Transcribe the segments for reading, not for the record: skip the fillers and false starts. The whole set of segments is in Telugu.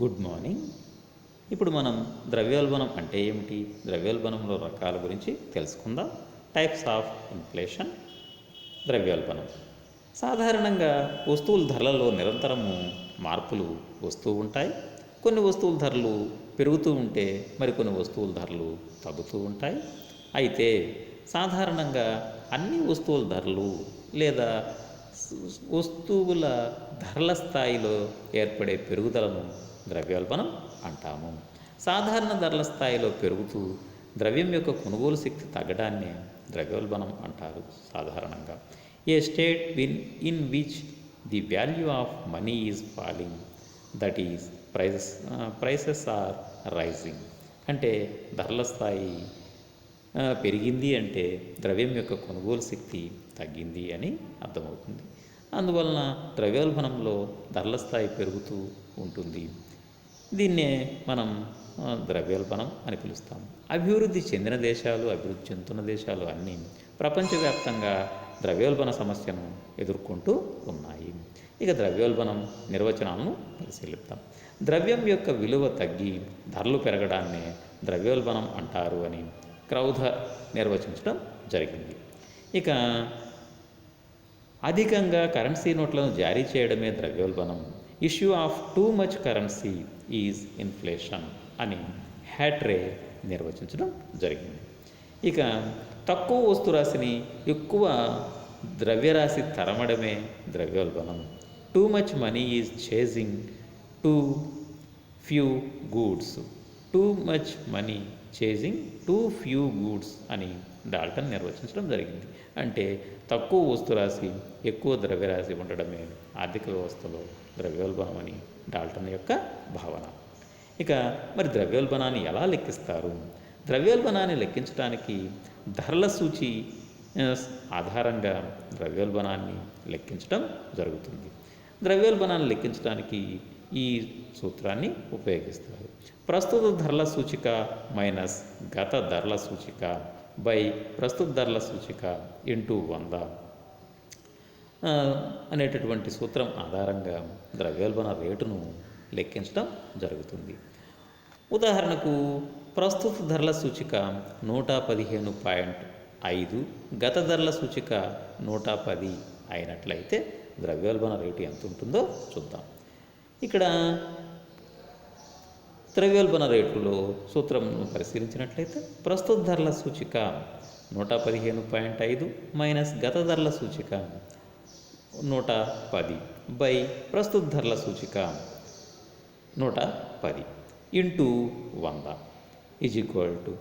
Good morning. ఇప్పుడు మనం ద్రవ్యోల్బణం అంటే ఏమిటి, ద్రవ్యోల్బణంలో రకాల గురించి తెలుసుకుందాం. Types of inflation. ద్రవ్యోల్బణం సాధారణంగా వస్తువుల ధరలలో నిరంతరము మార్పులు వస్తూ ఉంటాయి. కొన్ని వస్తువుల ధరలు పెరుగుతూ ఉంటే మరికొన్ని వస్తువుల ధరలు తగ్గుతూ ఉంటాయి. అయితే సాధారణంగా అన్ని వస్తువుల ధరలు లేదా వస్తువుల ధరల స్థాయిలో ఏర్పడే పెరుగుదలను ద్రవ్యోల్బణం అంటాము. సాధారణ ధరల స్థాయిలో పెరుగుతూ ద్రవ్యం యొక్క కొనుగోలు శక్తి తగ్గడాన్ని ద్రవ్యోల్బణం అంటారు. సాధారణంగా a state in which the value of money is falling, that is prices are rising. అంటే ధరల స్థాయి పెరిగింది అంటే ద్రవ్యం యొక్క కొనుగోలు శక్తి తగ్గింది అని అర్థమవుతుంది. అందువలన ద్రవ్యోల్బణంలో ధరల స్థాయి పెరుగుతూ ఉంటుంది. దీన్నే మనం ద్రవ్యోల్బణం అని పిలుస్తాం. అభివృద్ధి చెందిన దేశాలు, అభివృద్ధి చెందుతున్న దేశాలు అన్నీ ప్రపంచవ్యాప్తంగా ద్రవ్యోల్బణ సమస్యను ఎదుర్కొంటూ ఉన్నాయి. ఇక ద్రవ్యోల్బణం నిర్వచనాలను పరిశీలిద్దాం. ద్రవ్యం యొక్క విలువ తగ్గి ధరలు పెరగడాన్నే ద్రవ్యోల్బణం అంటారు అని క్రౌథర్ నిర్వచించడం జరిగింది. ఇక అధికంగా కరెన్సీ నోట్లను జారీ చేయడమే ద్రవ్యోల్బణం. Issue of too much currency is inflation అని హ్యాట్రే నిర్వచించడం జరిగింది. ఇక తక్కువ వస్తురాశిని ఎక్కువ ద్రవ్యరాశి తరమడమే ద్రవ్యోల్బణం. Too much money is chasing two few goods. Too much money chasing two few goods అని డాల్టన్ నిర్వచించడం జరిగింది. అంటే తక్కువ వస్తురాశి ఎక్కువ ద్రవ్యరాశి ఉండడమే ఆర్థిక వ్యవస్థలో ద్రవ్యోల్బణం అని డాల్టన్ యొక్క భావన. ఇక మరి ద్రవ్యోల్బణాన్ని ఎలా లెక్కిస్తారు? ద్రవ్యోల్బణాన్ని లెక్కించడానికి ధరల సూచి ఆధారంగా ద్రవ్యోల్బణాన్ని లెక్కించడం జరుగుతుంది. ద్రవ్యోల్బణాన్ని లెక్కించడానికి ఈ సూత్రాన్ని ఉపయోగిస్తారు. ప్రస్తుత ధరల సూచిక మైనస్ గత ధరల సూచిక బై ప్రస్తుత ధరల సూచిక ఇంటూ 100 అనేటటువంటి సూత్రం ఆధారంగా ద్రవ్యోల్బణ రేటును లెక్కించడం జరుగుతుంది. ఉదాహరణకు ప్రస్తుత ధరల సూచిక 115.5, గత ధరల సూచిక 110 అయినట్లయితే ద్రవ్యోల్బణ రేటు ఎంత ఉంటుందో చూద్దాం. ఇక్కడ ద్రవ్యోల్బణ రేటులో సూత్రంను పరిశీలించినట్లయితే ప్రస్తుత ధరల సూచిక 115.5 మైనస్ గత ధరల సూచిక 110 బై ప్రస్తుత ధరల సూచిక 110 ఇంటూ 100 ఈజ్ ఈక్వల్ టు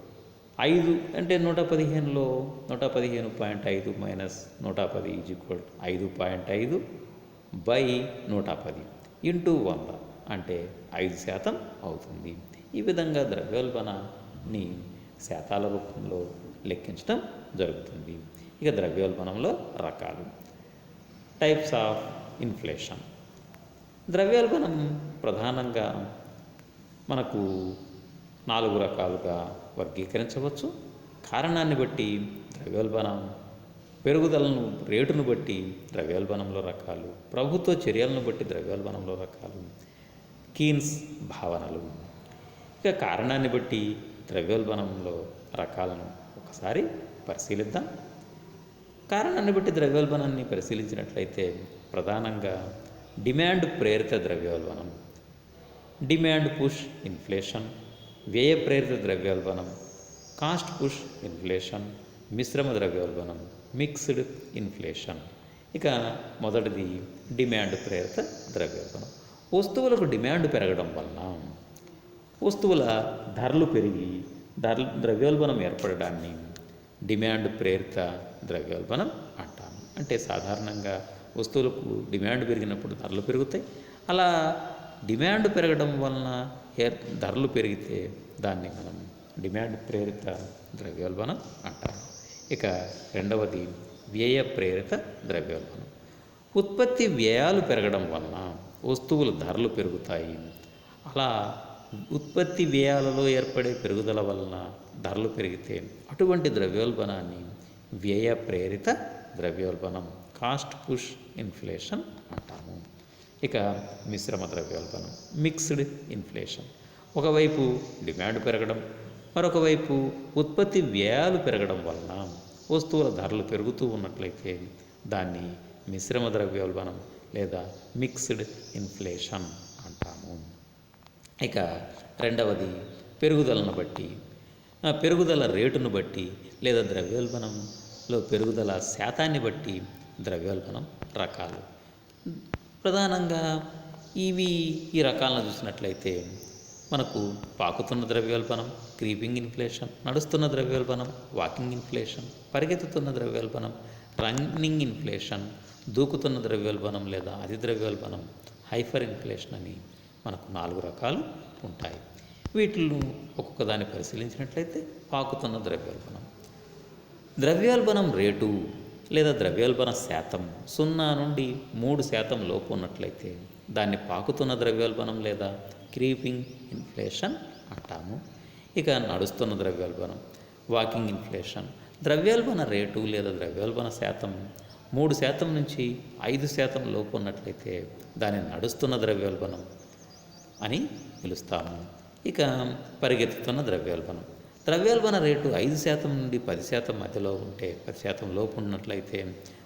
5. అంటే 115లో 115.5 minus 110 is equal to 5.5 by 110 into 100 అంటే 5% అవుతుంది. ఈ విధంగా ద్రవ్యోల్బణాన్ని శాతాల రూపంలో లెక్కించడం జరుగుతుంది. ఇక ద్రవ్యోల్బణంలో రకాలు. Types of inflation. ద్రవ్యోల్బణం ప్రధానంగా మనకు 4 రకాలుగా వర్గీకరించవచ్చు. కారణాన్ని బట్టి ద్రవ్యోల్బణం పెరుగుదలను రేటును బట్టి ద్రవ్యోల్బణంలో రకాలు, ప్రభుత్వ చర్యలను బట్టి ద్రవ్యోల్బణంలో రకాలు, కీన్స్ భావనలు. ఇక కారణాన్ని బట్టి ద్రవ్యోల్బణంలో రకాలను ఒకసారి పరిశీలిద్దాం. కారణాన్ని బట్టి ద్రవ్యోల్బణాన్ని పరిశీలించినట్లయితే ప్రధానంగా డిమాండ్ ప్రేరిత ద్రవ్యోల్బణం, డిమాండ్ పుష్ ఇన్ఫ్లేషన్, వ్యయ ప్రేరిత ద్రవ్యోల్బణం, కాస్ట్ పుష్ ఇన్ఫ్లేషన్, మిశ్రమ ద్రవ్యోల్బణం, మిక్స్డ్ ఇన్ఫ్లేషన్. ఇక మొదటిది డిమాండ్ ప్రేరిత ద్రవ్యోల్బణం. వస్తువులకు డిమాండ్ పెరగడం వలన వస్తువుల ధరలు పెరిగి ద్రవ్యోల్బణం ఏర్పడడాన్ని డిమాండ్ ప్రేరిత ద్రవ్యోల్బణం అంటాము. అంటే సాధారణంగా వస్తువులకు డిమాండ్ పెరిగినప్పుడు ధరలు పెరుగుతాయి. అలా డిమాండ్ పెరగడం వలన ధరలు పెరిగితే దాన్ని మనం డిమాండ్ ప్రేరిత ద్రవ్యోల్బణం అంటాము. ఇక రెండవది వ్యయ ప్రేరిత ద్రవ్యోల్బణం. ఉత్పత్తి వ్యయాలు పెరగడం వలన వస్తువుల ధరలు పెరుగుతాయి. అలా ఉత్పత్తి వ్యయాలలో ఏర్పడే పెరుగుదల వలన ధరలు పెరిగితే అటువంటి ద్రవ్యోల్బణాన్ని వ్యయ ప్రేరిత ద్రవ్యోల్బణం, కాస్ట్ పుష్ ఇన్ఫ్లేషన్ అంటాము. ఇక మిశ్రమ ద్రవ్యోల్బణం మిక్స్డ్ ఇన్ఫ్లేషన్. ఒకవైపు డిమాండ్ పెరగడం, మరొక వైపు ఉత్పత్తి వ్యయాలు పెరగడం వలన వస్తువుల ధరలు పెరుగుతూ ఉన్నట్లయితే దాన్ని మిశ్రమ ద్రవ్యోల్బణం లేదా మిక్స్డ్ ఇన్ఫ్లేషన్ అంటాము. ఇక రెండవది పెరుగుదలను బట్టి, పెరుగుదల రేటును బట్టి లేదా ద్రవ్యోల్బణంలో పెరుగుదల శాతాన్ని బట్టి ద్రవ్యోల్బణం రకాలు. ప్రధానంగా ఈ రకాలను చూసినట్లయితే మనకు పాకుతున్న ద్రవ్యోల్బణం క్రీపింగ్ ఇన్ఫ్లేషన్, నడుస్తున్న ద్రవ్యోల్బణం వాకింగ్ ఇన్ఫ్లేషన్, పరిగెత్తుతున్న ద్రవ్యోల్బణం రన్నింగ్ ఇన్ఫ్లేషన్, దూకుతున్న ద్రవ్యోల్బణం లేదా అతి ద్రవ్యోల్బణం హైపర్ ఇన్ఫ్లేషన్ అని మనకు 4 రకాలు ఉంటాయి. వీటిని ఒక్కొక్క దాన్ని పరిశీలించినట్లయితే పాకుతున్న ద్రవ్యోల్బణం. ద్రవ్యోల్బణం రేటు లేదా ద్రవ్యోల్బణ శాతం 0 నుండి 3% లోపు ఉన్నట్లయితే దాన్ని పాకుతున్న ద్రవ్యోల్బణం లేదా క్రీపింగ్ ఇన్ఫ్లేషన్ అంటాము. ఇక నడుస్తున్న ద్రవ్యోల్బణం వాకింగ్ ఇన్ఫ్లేషన్. ద్రవ్యోల్బణ రేటు లేదా ద్రవ్యోల్బణ శాతం 3% నుంచి 5% లోపు ఉన్నట్లయితే దాన్ని నడుస్తున్న ద్రవ్యోల్బణం అని పిలుస్తాము. ఇక పరిగెత్తుతున్న ద్రవ్యోల్బణం. ద్రవ్యోల్బణ రేటు 5% నుండి 10% మధ్యలో ఉంటే 10% లోపు ఉన్నట్లయితే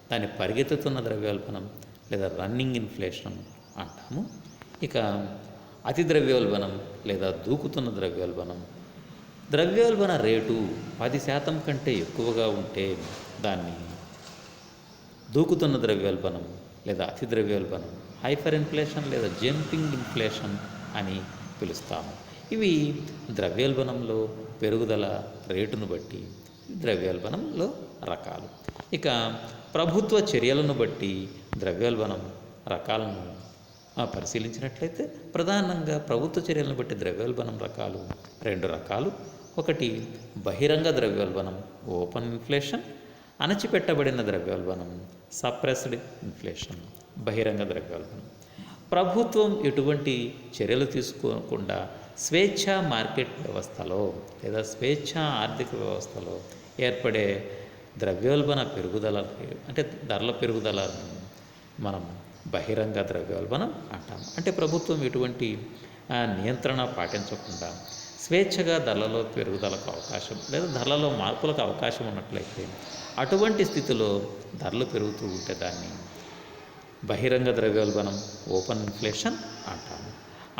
దాన్ని పరిగెత్తుతున్న ద్రవ్యోల్బణం లేదా రన్నింగ్ ఇన్ఫ్లేషన్ అంటాము. ఇక అతి ద్రవ్యోల్బణం లేదా దూకుతున్న ద్రవ్యోల్బణం. ద్రవ్యోల్బణ రేటు 10% కంటే ఎక్కువగా ఉంటే దాన్ని దూకుతున్న ద్రవ్యోల్బణం లేదా అతి ద్రవ్యోల్బణం హైపర్ ఇన్ఫ్లేషన్ లేదా జంపింగ్ ఇన్ఫ్లేషన్ అని పిలుస్తాము. ఇవి ద్రవ్యోల్బణంలో పెరుగుదల రేటును బట్టి ద్రవ్యోల్బణంలో రకాలు. ఇక ప్రభుత్వ చర్యలను బట్టి ద్రవ్యోల్బణం రకాలను పరిశీలించినట్లయితే ప్రధానంగా ప్రభుత్వ చర్యలను బట్టి ద్రవ్యోల్బణం రకాలు 2 రకాలు. ఒకటి బహిరంగ ద్రవ్యోల్బణం ఓపెన్ ఇన్ఫ్లేషన్, అణచిపెట్టబడిన ద్రవ్యోల్బణం సప్రెస్డ్ ఇన్ఫ్లేషన్. బహిరంగ ద్రవ్యోల్బణం ప్రభుత్వం ఎటువంటి చర్యలు తీసుకోకుండా స్వేచ్ఛా మార్కెట్ వ్యవస్థలో లేదా స్వేచ్ఛా ఆర్థిక వ్యవస్థలో ఏర్పడే ద్రవ్యోల్బణ పెరుగుదల అంటే ధరల పెరుగుదలను మనం బహిరంగ ద్రవ్యోల్బణం అంటాము. అంటే ప్రభుత్వం ఎటువంటి నియంత్రణ పాటించకుండా స్వేచ్ఛగా ధరలలో పెరుగుదలకు అవకాశం లేదా ధరలలో మార్పులకు అవకాశం ఉన్నట్లయితే అటువంటి స్థితిలో ధరలు పెరుగుతూ ఉంటే దాన్ని బహిరంగ ద్రవ్యోల్బణం ఓపెన్ ఇన్ఫ్లేషన్ అంటాము.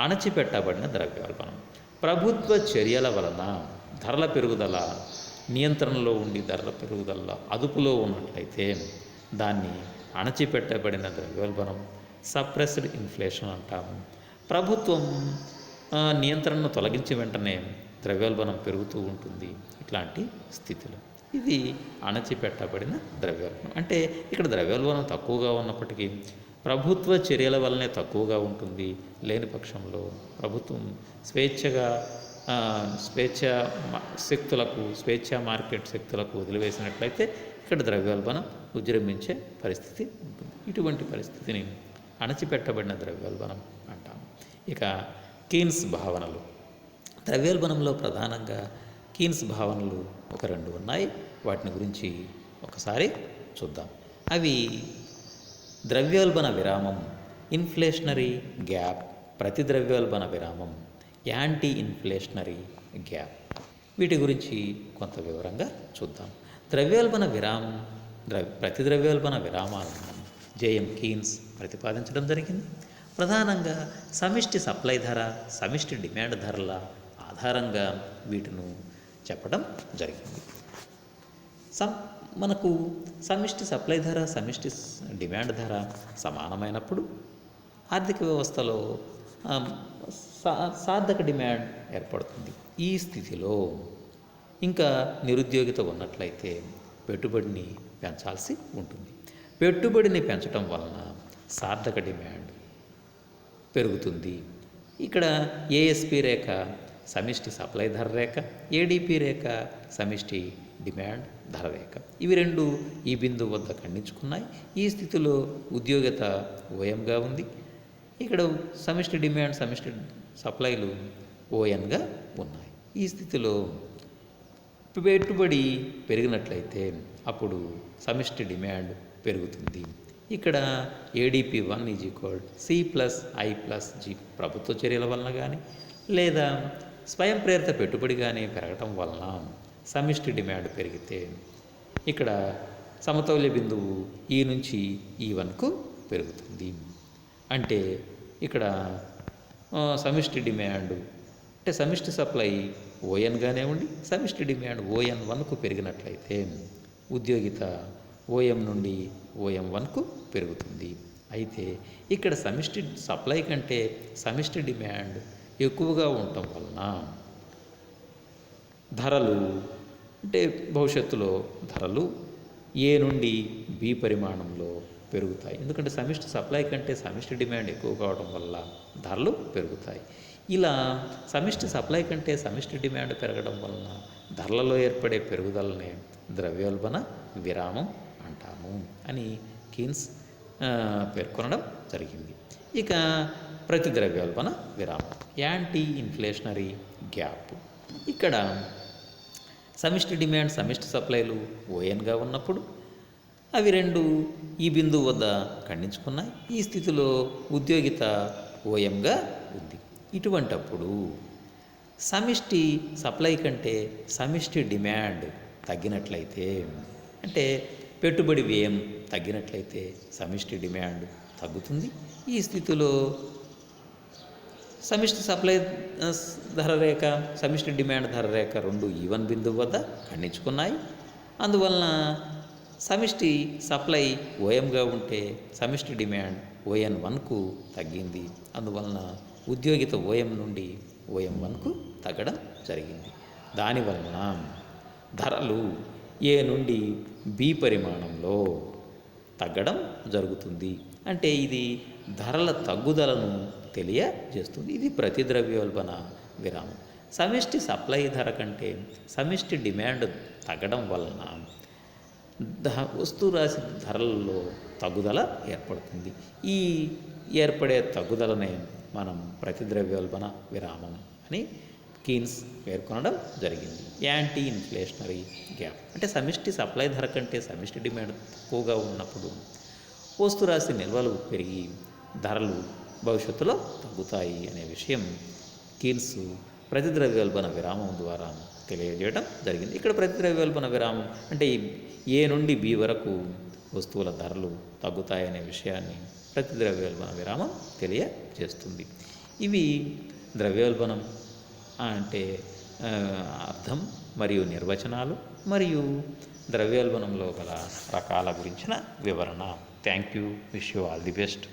అణచిపెట్టబడిన ద్రవ్యోల్బణం ప్రభుత్వ చర్యల వలన ధరల పెరుగుదల నియంత్రణలో ఉండి ధరల పెరుగుదల అదుపులో ఉన్నట్లయితే దాన్ని అణచిపెట్టబడిన ద్రవ్యోల్బణం సప్రెస్డ్ ఇన్ఫ్లేషన్ అంటాము. ప్రభుత్వం నియంత్రణను తొలగించి వెంటనే ద్రవ్యోల్బణం పెరుగుతూ ఉంటుంది. ఇట్లాంటి స్థితిలో ఇది అణచిపెట్టబడిన ద్రవ్యోల్బణం. అంటే ఇక్కడ ద్రవ్యోల్బణం తక్కువగా ఉన్నప్పటికీ ప్రభుత్వ చర్యల వల్లనే తక్కువగా ఉంటుంది. లేని పక్షంలో ప్రభుత్వం స్వేచ్ఛగా స్వేచ్ఛా మార్కెట్ శక్తులకు వదిలివేసినట్లయితే ఇక్కడ ద్రవ్యోల్బణం విజృంభించే పరిస్థితి ఉంటుంది. ఇటువంటి పరిస్థితిని అణచిపెట్టబడిన ద్రవ్యోల్బణం అంటాము. ఇక కీన్స్ భావనలు. ద్రవ్యోల్బణంలో ప్రధానంగా కీన్స్ భావనలు ఒక 2 ఉన్నాయి. వాటిని గురించి ఒకసారి చూద్దాం. అవి ద్రవ్యోల్బణ విరామం ఇన్ఫ్లేషనరీ గ్యాప్, ప్రతి ద్రవ్యోల్బణ విరామం యాంటీ ఇన్ఫ్లేషనరీ గ్యాప్. వీటి గురించి కొంత వివరంగా చూద్దాం. ద్రవ్యోల్బణ విరామం ప్రతి ద్రవ్యోల్బణ విరామాలను జేఎం కీన్స్ ప్రతిపాదించడం జరిగింది. ప్రధానంగా సమిష్టి సప్లై ధర, సమిష్టి డిమాండ్ ధరల ఆధారంగా వీటిని చెప్పడం జరిగింది. మనకు సమిష్టి సప్లై ధర, సమిష్టి డిమాండ్ ధర సమానమైనప్పుడు ఆర్థిక వ్యవస్థలో సార్థక డిమాండ్ ఏర్పడుతుంది. ఈ స్థితిలో ఇంకా నిరుద్యోగిత ఉన్నట్లయితే పెట్టుబడిని పెంచాల్సి ఉంటుంది. పెట్టుబడిని పెంచడం వలన సార్థక డిమాండ్ పెరుగుతుంది. ఇక్కడ ఏఎస్పి రేఖ సమిష్టి సప్లై ధర రేఖ, ఏడిపి రేఖ సమిష్టి డిమాండ్ ధర రేఖ. ఇవి 2 ఈ బిందువు వద్ద ఖండించుకున్నాయి. ఈ స్థితిలో ఉద్యోగిత ఓఎంగా ఉంది. ఇక్కడ సమిష్టి డిమాండ్ సమిష్టి సప్లైలు ఓఎన్గా ఉన్నాయి. ఈ స్థితిలో పెట్టుబడి పెరిగినట్లయితే అప్పుడు సమిష్టి డిమాండ్ పెరుగుతుంది. ఇక్కడ ADP1 ఈజ్ ఈక్వల్ C+I+G ప్రభుత్వ చర్యల వలన కానీ లేదా స్వయం ప్రేరిత పెట్టుబడి కానీ పెరగటం వలన సమిష్టి డిమాండ్ పెరిగితే ఇక్కడ సమతౌల్య బిందువు ఈ నుంచి E1కు పెరుగుతుంది. అంటే ఇక్కడ సమిష్టి డిమాండ్ అంటే సమిష్టి సప్లై ONగానే ఉండి సమిష్టి డిమాండ్ ON1కు పెరిగినట్లయితే ఉద్యోగిత OM నుండి OM1కు పెరుగుతుంది. అయితే ఇక్కడ సమిష్టి సప్లై కంటే సమిష్టి డిమాండ్ ఎక్కువగా ఉండటం వలన ధరలు అంటే భవిష్యత్తులో ధరలు A నుండి B పరిమాణంలో పెరుగుతాయి. ఎందుకంటే సమిష్టి సప్లై కంటే సమిష్టి డిమాండ్ ఎక్కువ కావడం వల్ల ధరలు పెరుగుతాయి. ఇలా సమిష్టి సప్లై కంటే సమిష్టి డిమాండ్ పెరగడం వలన ధరలలో ఏర్పడే పెరుగుదలనే ద్రవ్యోల్బణ విరామం అంటాము అని కీన్స్ పేర్కొనడం జరిగింది. ఇక ప్రతి ద్రవ్యోల్బణ విరామం యాంటీ ఇన్ఫ్లేషనరీ గ్యాప్. ఇక్కడ సమిష్టి డిమాండ్ సమిష్టి సప్లైలు ONగా ఉన్నప్పుడు అవి రెండు ఈ బిందువు వద్ద ఖండించుకున్నాయి. ఈ స్థితిలో ఉద్యోగిత OMగా ఉంది. ఇటువంటప్పుడు సమిష్టి సప్లై కంటే సమిష్టి డిమాండ్ తగ్గినట్లయితే అంటే పెట్టుబడి వ్యయం తగ్గినట్లయితే సమిష్టి డిమాండ్ తగ్గుతుంది. ఈ స్థితిలో సమిష్టి సప్లై ధర రేఖ సమిష్టి డిమాండ్ ధర రేఖ రెండు E1 బిందువు వద్ద ఖండించుకున్నాయి. అందువలన సమిష్టి సప్లై OMగా ఉంటే సమిష్టి డిమాండ్ ON1కు తగ్గింది. అందువలన ఉద్యోగిత OM నుండి OM1కు తగ్గడం జరిగింది. దానివలన ధరలు A నుండి B పరిమాణంలో తగ్గడం జరుగుతుంది. అంటే ఇది ధరల తగ్గుదలను తెలియజేస్తుంది. ఇది ప్రతి ద్రవ్యోల్బణ విరామం. సమిష్టి సప్లై ధర కంటే సమిష్టి డిమాండ్ తగ్గడం వలన వస్తు రాశి ధరలలో తగ్గుదల ఏర్పడుతుంది. ఈ ఏర్పడే తగ్గుదలనే మనం ప్రతి ద్రవ్యోల్బణ విరామం అని కీన్స్ పేర్కొనడం జరిగింది. యాంటీ ఇన్ఫ్లేషనరీ గ్యాప్ అంటే సమిష్టి సప్లై ధర కంటే సమిష్టి డిమాండ్ తక్కువగా ఉన్నప్పుడు వస్తురాశి నిల్వలు పెరిగి ధరలు భవిష్యత్తులో తగ్గుతాయి అనే విషయం కీన్స్ ప్రతి ద్రవ్యోల్బణ విరామం ద్వారా తెలియజేయడం జరిగింది. ఇక్కడ ప్రతి ద్రవ్యోల్బణ విరామం అంటే A నుండి B వరకు వస్తువుల ధరలు తగ్గుతాయనే విషయాన్ని ప్రతి ద్రవ్యోల్బణ విరామం తెలియజేస్తుంది. ఇవి ద్రవ్యోల్బణం అంటే అర్థం మరియు నిర్వచనాలు మరియు ద్రవ్యోల్బణంలో గల రకాల గురించిన వివరణ. Thank you. Wish you all the best.